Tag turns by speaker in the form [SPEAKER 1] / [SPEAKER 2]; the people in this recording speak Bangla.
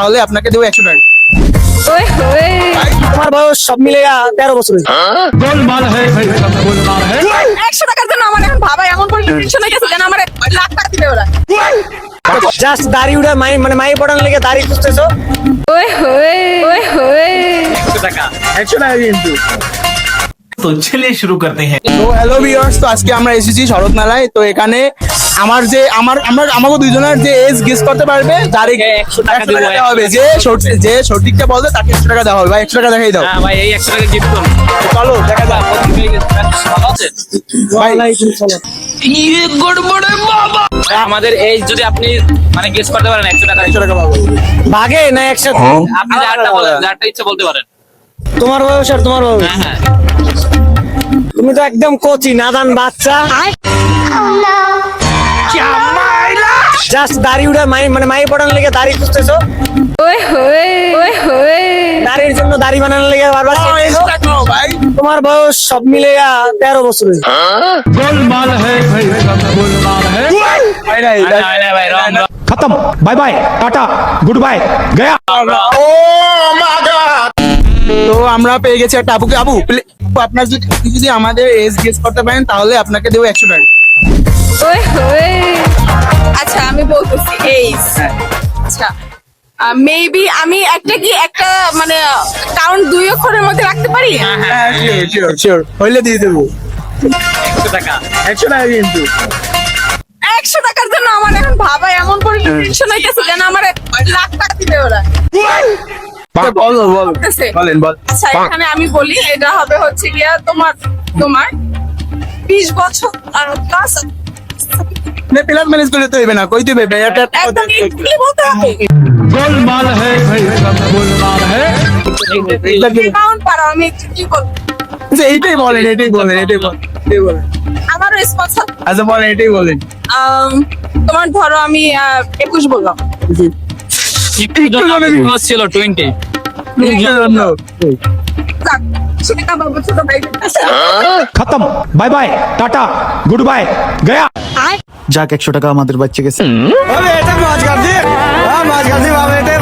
[SPEAKER 1] তাহলে আপনাকে দেবো 100 টাকা।
[SPEAKER 2] তোমার বয়স সব মিলে 13 বছর হয়েছে।
[SPEAKER 3] 100 টাকার জন্য আমার এখন ভাবা এমন টেনশন হয়ে গেছে যেন আমার লাখ টাকা দিবে ওরা।
[SPEAKER 2] জাস্ট দাড়ি উড়ে মানে মাই পড়ান লেগে দাড়ি খুঁজতেছো।
[SPEAKER 1] 100 টাকা কিন্তু।
[SPEAKER 4] तो चलिए शुरू करते हैं।
[SPEAKER 1] তো হ্যালো ভিউয়ার্স, তো আজকে আমরা এসেছি শরৎ মেলায়। তো এখানে আমাকে দুইজনের যে এজ গেস করতে পারবে যার 100 টাকা দেওয়া হবে, যে সঠিকটা বলবে তাকে 100 টাকা দেওয়া হবে। ভাই 100 টাকা দেখাই দাও।
[SPEAKER 5] হ্যাঁ ভাই, এই 100 টাকা গিফট করুন।
[SPEAKER 1] চলো দেখা যাক।
[SPEAKER 5] ভালো আছে?
[SPEAKER 1] ভাই
[SPEAKER 5] আমাদের এই যদি আপনি মানে গেস করতে পারেন 100 টাকা
[SPEAKER 1] 100 টাকা পাবো।
[SPEAKER 2] ভাগে না একসাথে?
[SPEAKER 5] আপনি যারটা বলেন, যারটা ইচ্ছা বলতে পারেন।
[SPEAKER 2] তোমার বয়স আর তোমার বয়স।
[SPEAKER 5] হ্যাঁ হ্যাঁ,
[SPEAKER 2] তুমি তো একদম কচি নাদান বাচ্চা। জাস্ট দাড়ি উড়ে মানে মাই পড়ান লেগে দাড়ি খুঁজতেছো। দাড়ির জন্য দাড়ি বানানোর লেগে বারবার চেষ্টা করছো।
[SPEAKER 1] ভাই
[SPEAKER 2] তোমার বয়স সব মিলে 13 বছর হয়েছে।
[SPEAKER 1] ভাই নাই,
[SPEAKER 5] না, না, ভাই রং রং।
[SPEAKER 6] खत्म। Bye bye tata good bye गया।
[SPEAKER 1] Oh my God. তো আমরা পেয়ে গেছি একটা আপুকে। আপু আপনার যদি আমাদের এজ গেস করতে পারেন তাহলে আপনাকে দেবো 100 টাকা।
[SPEAKER 3] আচ্ছা আমি বলতেছি এইজ। আচ্ছা মেবি আমি একটা মানে কাউন্ট 2 অক্ষরের মধ্যে রাখতে পারি।
[SPEAKER 1] হ্যাঁ শিওর হইলে দিয়ে দেবো।
[SPEAKER 5] 100 টাকা।
[SPEAKER 1] 100 টাকা কিন্তু।
[SPEAKER 3] 100 টাকার জন্য আমার এখন ভাবা এমন টেনশন হয়ে গেছে যেন আমার লাখ টাকা দিবে ওরা।
[SPEAKER 1] বলো
[SPEAKER 3] বলতেছে।
[SPEAKER 1] বলেন বল।
[SPEAKER 3] আচ্ছা এখানে আমি বলি এটা হবে হচ্ছে গিয়া তোমার 20 বছর প্লাস।
[SPEAKER 1] না প্লাস ম্যানেজ করলে তো হইবে না, কই দিবে ভাই? এটা
[SPEAKER 3] একদম কি বলতে হবে?
[SPEAKER 6] गोलमाल है भाई सब गोलमाल है।
[SPEAKER 3] কাউন্ট পারো আমি কি বলবো?
[SPEAKER 1] এইটাই বলেন।
[SPEAKER 3] আমারও স্পন্সর।
[SPEAKER 1] আচ্ছা বলেন, এটাই বলেন।
[SPEAKER 3] তোমার ধরো আমি 21 বললাম।
[SPEAKER 5] একটু জন্য ছিল 20।
[SPEAKER 3] যাক, সেটা বাবু ছোট ভাই।
[SPEAKER 6] खत्म bye bye tata good bye गया।
[SPEAKER 7] যাক 100 টাকা আমাদের বাচ্চা গেছে।
[SPEAKER 2] এটা মাছ গাছি বাবা, এটা